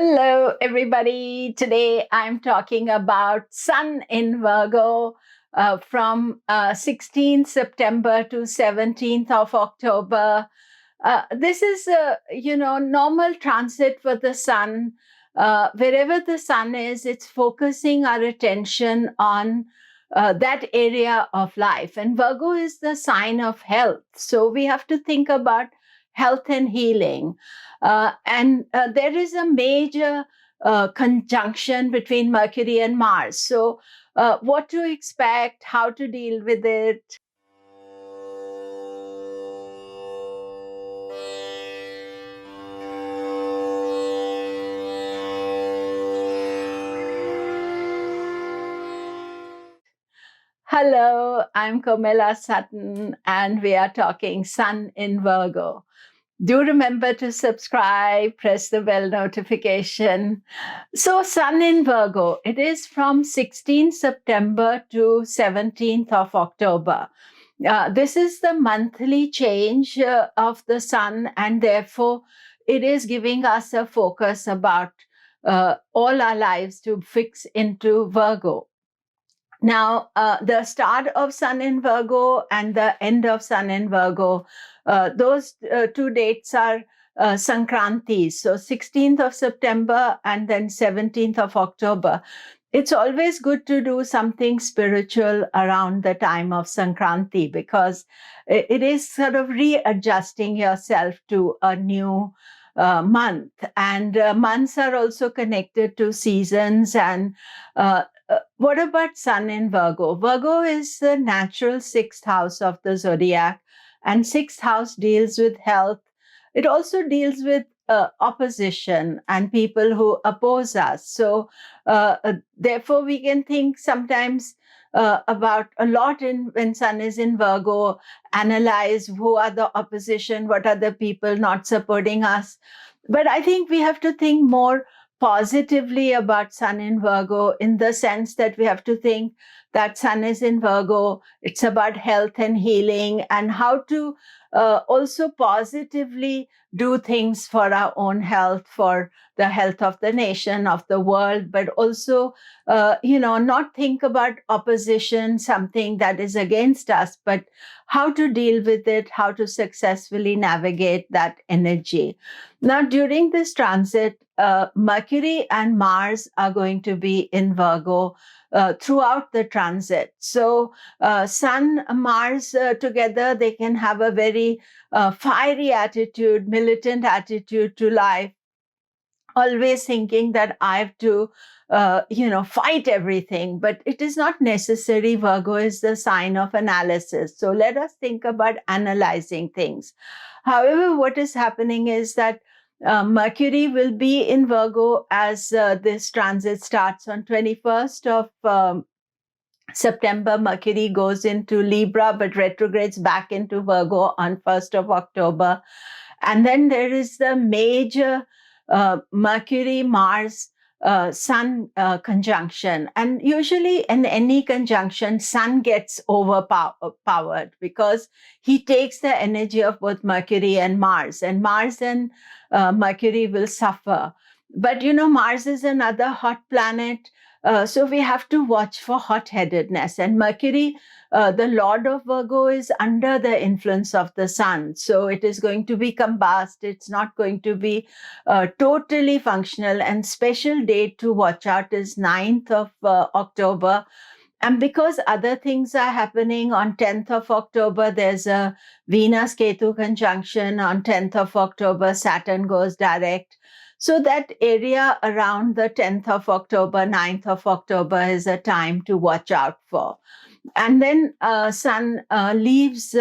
Hello, everybody. Today I'm talking about Sun in Virgo from 16th September to 17th of October. This is a normal transit for the Sun. Wherever the Sun is, it's focusing our attention on that area of life. And Virgo is the sign of health. So we have to think about health and healing. And there is a major conjunction between Mercury and Mars. So, what to expect, how to deal with it. Hello, I'm Komilla Sutton, and we are talking Sun in Virgo. Do remember to subscribe, press the bell notification. So, Sun in Virgo, it is from 16th September to 17th of October. This is the monthly change of the Sun, and therefore it is giving us a focus about all our lives to fix into Virgo. Now, the start of Sun in Virgo and the end of Sun in Virgo, those two dates are Sankrantis. So 16th of September and then 17th of October. It's always good to do something spiritual around the time of Sankranti because it is sort of readjusting yourself to a new month. And months are also connected to seasons. And what about Sun in Virgo? Virgo is the natural sixth house of the zodiac, and sixth house deals with health. It also deals with opposition and people who oppose us. So, therefore, we can think sometimes about a lot when Sun is in Virgo, analyze who are the opposition, what are the people not supporting us. But I think we have to think more positively about Sun in Virgo in the sense that we have to think that Sun is in Virgo. It's about health and healing and how to also positively do things for our own health, for the health of the nation, of the world, but also, not think about opposition, something that is against us, but how to deal with it, how to successfully navigate that energy. Now, during this transit, Mercury and Mars are going to be in Virgo throughout the transit. So, Sun, Mars together, they can have a very fiery attitude, militant attitude to life, always thinking that I have to, fight everything. But it is not necessary. Virgo is the sign of analysis. So let us think about analyzing things. However, what is happening is that Mercury will be in Virgo as this transit starts on 21st of September. Mercury goes into Libra, but retrogrades back into Virgo on 1st of October. And then there is the major Mercury, Mars, Sun conjunction. And usually in any conjunction, Sun gets overpowered because he takes the energy of both Mercury and Mars and Mercury will suffer. But Mars is another hot planet. So we have to watch for hot-headedness. And Mercury, the Lord of Virgo, is under the influence of the Sun. So it is going to be combust. It's not going to be totally functional. And special date to watch out is 9th of October. And because other things are happening on 10th of October, there's a Venus-Ketu conjunction. On 10th of October, Saturn goes direct. So that area around the 10th of October, 9th of October is a time to watch out for. And then Sun leaves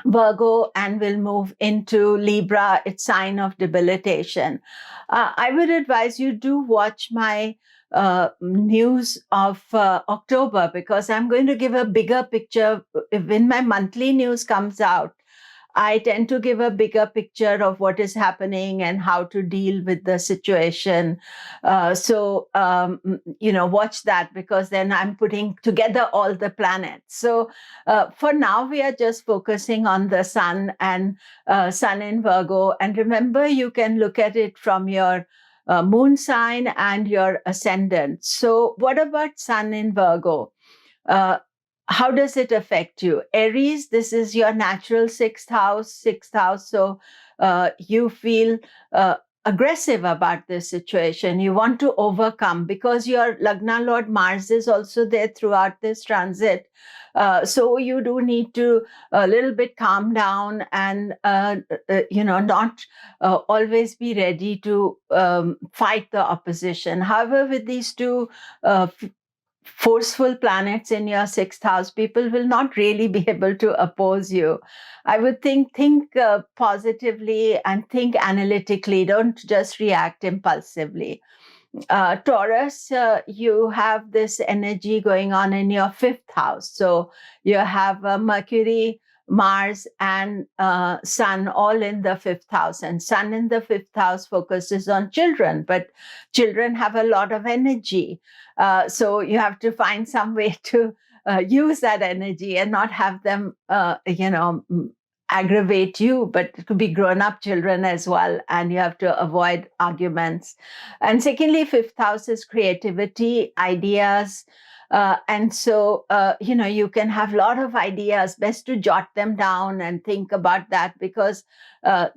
Virgo and will move into Libra, its sign of debilitation. I would advise you do watch my news of October because I'm going to give a bigger picture. When my monthly news comes out, I tend to give a bigger picture of what is happening and how to deal with the situation. So, watch that because then I'm putting together all the planets. So, for now, we are just focusing on the Sun and Sun in Virgo. And remember, you can look at it from your moon sign and your ascendant. So what about Sun in Virgo? Uh, how does it affect you? Aries, this is your natural sixth house. So you feel aggressive about this situation. You want to overcome because your Lagna Lord Mars is also there throughout this transit. So you do need to a little bit calm down and, not always be ready to fight the opposition. However, with these two forceful planets in your sixth house, people will not really be able to oppose you. I would think positively and think analytically. Don't just react impulsively. Taurus, you have this energy going on in your fifth house. So you have Mercury, Mars, and Sun all in the fifth house. And Sun in the fifth house focuses on children, but children have a lot of energy. So you have to find some way to use that energy and not have them, aggravate you, but it could be grown-up children as well, and you have to avoid arguments. And secondly, fifth house is creativity, ideas. And so, you can have a lot of ideas, best to jot them down and think about that because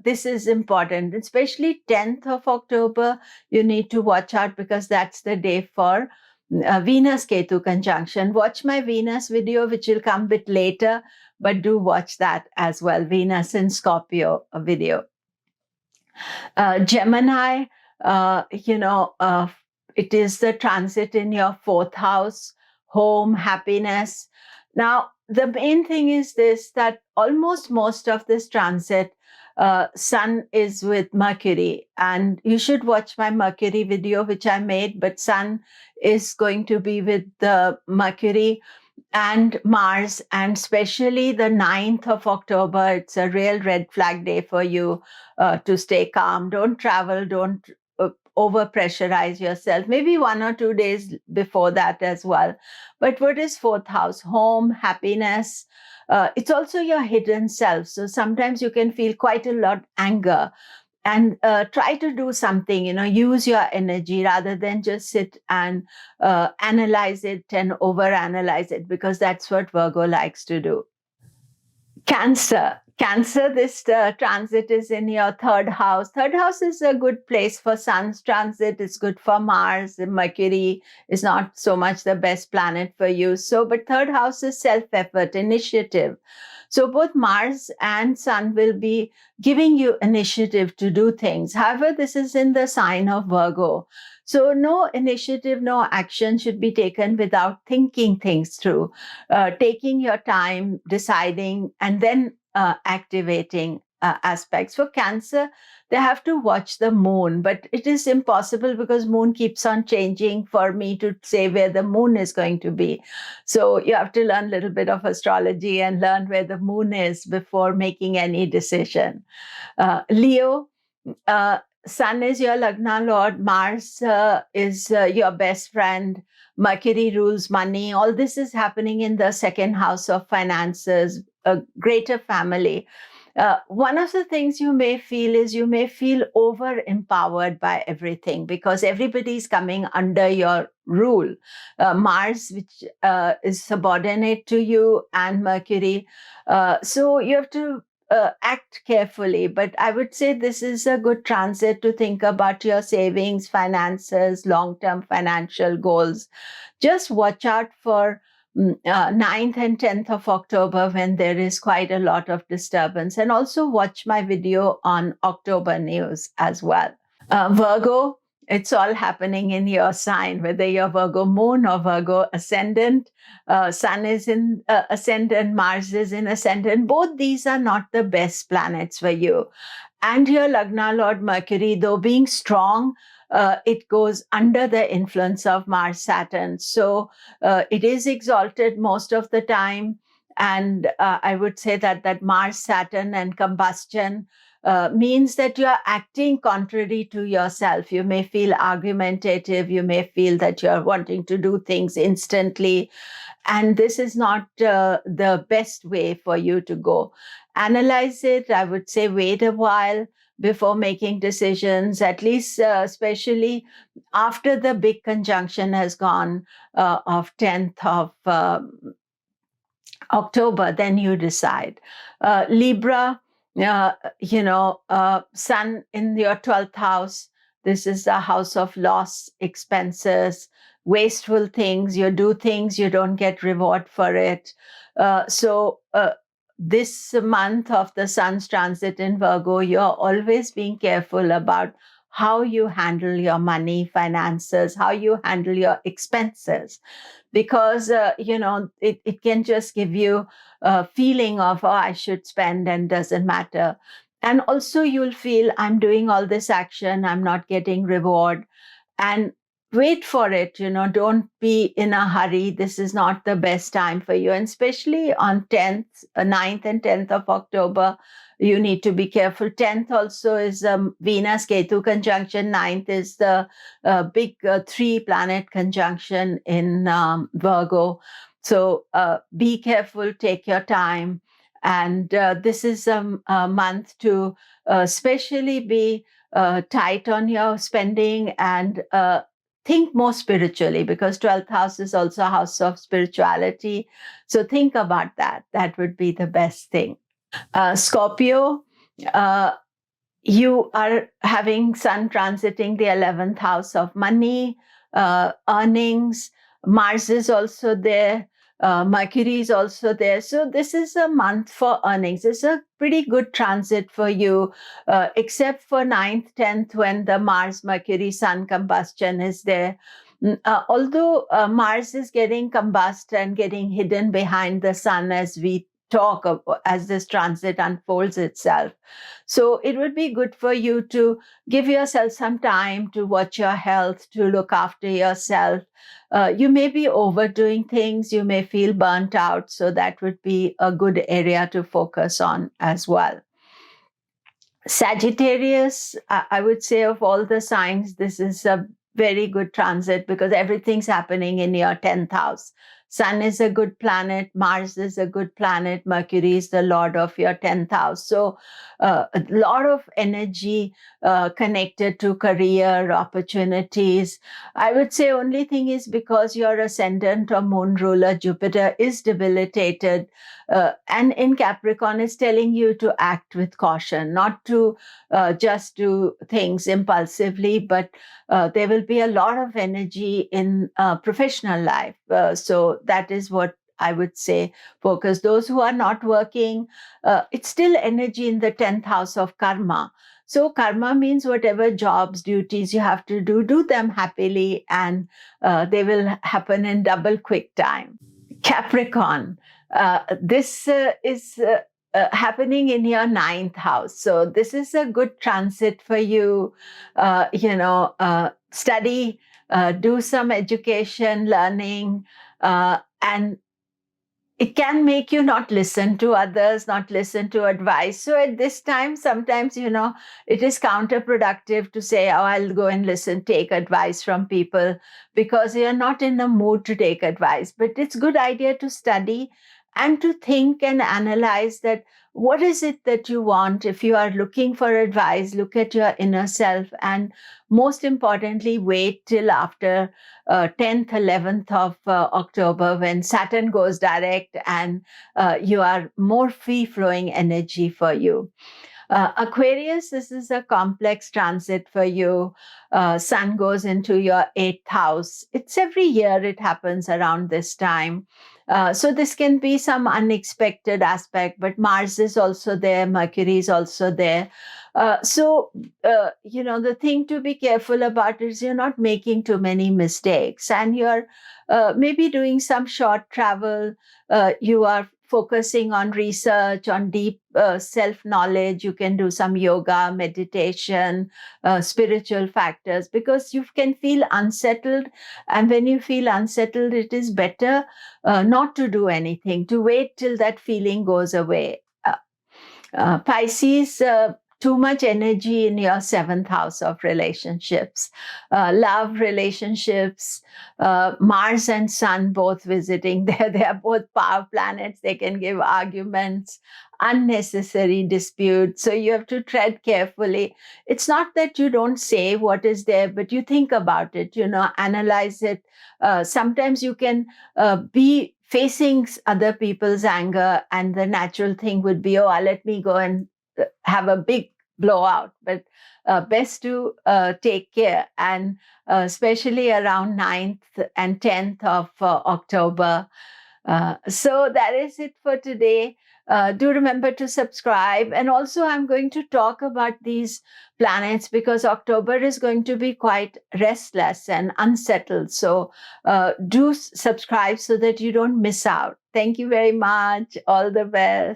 this is important, especially 10th of October, you need to watch out because that's the day for Venus Ketu conjunction. Watch my Venus video, which will come a bit later, but do watch that as well. Venus in Scorpio video. Gemini, it is the transit in your fourth house, home, happiness. Now, the main thing is this, that almost most of this transit, Sun is with Mercury, and you should watch my Mercury video, which I made, but Sun is going to be with the Mercury and Mars, and especially the 9th of October. It's a real red flag day for you to stay calm. Don't travel, don't over pressurize yourself, maybe 1 or 2 days before that as well. But what is fourth house? Home, happiness. It's also your hidden self. So sometimes you can feel quite a lot anger. And try to do something, use your energy rather than just sit and analyze it and overanalyze it, because that's what Virgo likes to do. Cancer, this transit is in your third house. Third house is a good place for Sun's transit. It's good for Mars. Mercury is not so much the best planet for you. So, but third house is self-effort, initiative. So both Mars and Sun will be giving you initiative to do things. However, this is in the sign of Virgo. So no initiative, no action should be taken without thinking things through, taking your time, deciding, and then activating aspects. For Cancer, they have to watch the moon, but it is impossible because moon keeps on changing for me to say where the moon is going to be. So you have to learn a little bit of astrology and learn where the moon is before making any decision. Leo, Sun is your Lagna Lord, Mars is your best friend, Mercury rules money. All this is happening in the second house of finances, a greater family. One of the things you may feel is you may feel over empowered by everything because everybody's coming under your rule. Mars, which is subordinate to you, and Mercury. So you have to act carefully, but I would say this is a good transit to think about your savings, finances, long-term financial goals. Just watch out for 9th and 10th of October when there is quite a lot of disturbance, and also watch my video on October news as well. Virgo, it's all happening in your sign, whether you're Virgo moon or Virgo ascendant. Sun is in ascendant, Mars is in ascendant. Both these are not the best planets for you. And your Lagna Lord Mercury, though being strong, it goes under the influence of Mars Saturn. So it is exalted most of the time. And I would say that Mars Saturn and combustion means that you are acting contrary to yourself. You may feel argumentative. You may feel that you're wanting to do things instantly. And this is not the best way for you to go. Analyze it. I would say wait a while. before making decisions, at least especially after the big conjunction has gone of 10th of October, then you decide. Libra, Sun in your 12th house. This is the house of loss, expenses, wasteful things. You do things, you don't get reward for it. So this month of the Sun's transit in Virgo, you're always being careful about how you handle your money, finances, how you handle your expenses, because it can just give you a feeling of, oh, I should spend and doesn't matter. And also you'll feel, I'm doing all this action, I'm not getting reward, and wait for it. Don't be in a hurry. This is not the best time for you, and especially on 10th 9th and 10th of October, you need to be careful. 10th also is Venus Ketu conjunction. 9th is the big 3-planet conjunction in Virgo. So be careful, take your time. And this is a month to especially be tight on your spending and think more spiritually, because 12th house is also a house of spirituality. So think about that. That would be the best thing. Scorpio, you are having Sun transiting the 11th house of money, earnings. Mars is also there. Mercury is also there. So this is a month for earnings. It's a pretty good transit for you, except for 9th, 10th, when the Mars-Mercury Sun combustion is there. Although Mars is getting combust and getting hidden behind the Sun as we talk of, as this transit unfolds itself. So it would be good for you to give yourself some time to watch your health, to look after yourself. You may be overdoing things, you may feel burnt out, so that would be a good area to focus on as well. Sagittarius, I would say of all the signs, this is a very good transit because everything's happening in your 10th house. Sun is a good planet, Mars is a good planet, Mercury is the lord of your 10th house. So a lot of energy connected to career opportunities. I would say only thing is, because your ascendant or moon ruler Jupiter is debilitated, and in Capricorn is telling you to act with caution, not to just do things impulsively, but there will be a lot of energy in professional life. So that is what I would say. Focus. Those who are not working, it's still energy in the 10th house of karma. So karma means whatever jobs, duties you have to do them happily, and they will happen in double quick time. Capricorn, this is happening in your 9th house. So this is a good transit for you. Study, do some education, learning, and it can make you not listen to others, not listen to advice. So at this time, sometimes, it is counterproductive to say, oh, I'll go and take advice from people, because you're not in the mood to take advice. But it's a good idea to study and to think and analyze that what is it that you want. If you are looking for advice, look at your inner self, and most importantly, wait till after 10th, 11th of October, when Saturn goes direct, and you are more free-flowing energy for you. Aquarius, this is a complex transit for you. Sun goes into your 8th house. It's every year it happens around this time. So this can be some unexpected aspect, but Mars is also there, Mercury is also there. The thing to be careful about is you're not making too many mistakes, and you're maybe doing some short travel. You are focusing on research, on deep self-knowledge. You can do some yoga, meditation, spiritual factors, because you can feel unsettled. And when you feel unsettled, it is better not to do anything, to wait till that feeling goes away. Pisces, too much energy in your seventh house of relationships, love relationships, Mars and Sun both visiting there. They are both power planets. They can give arguments, unnecessary disputes. So you have to tread carefully. It's not that you don't say what is there, but you think about it, analyze it. Sometimes you can be facing other people's anger, and the natural thing would be, oh, let me go and have a big blowout. But best to take care, and especially around 9th and 10th of October. So that is it for today. Do remember to subscribe. And also, I'm going to talk about these planets because October is going to be quite restless and unsettled. So do subscribe so that you don't miss out. Thank you very much. All the best.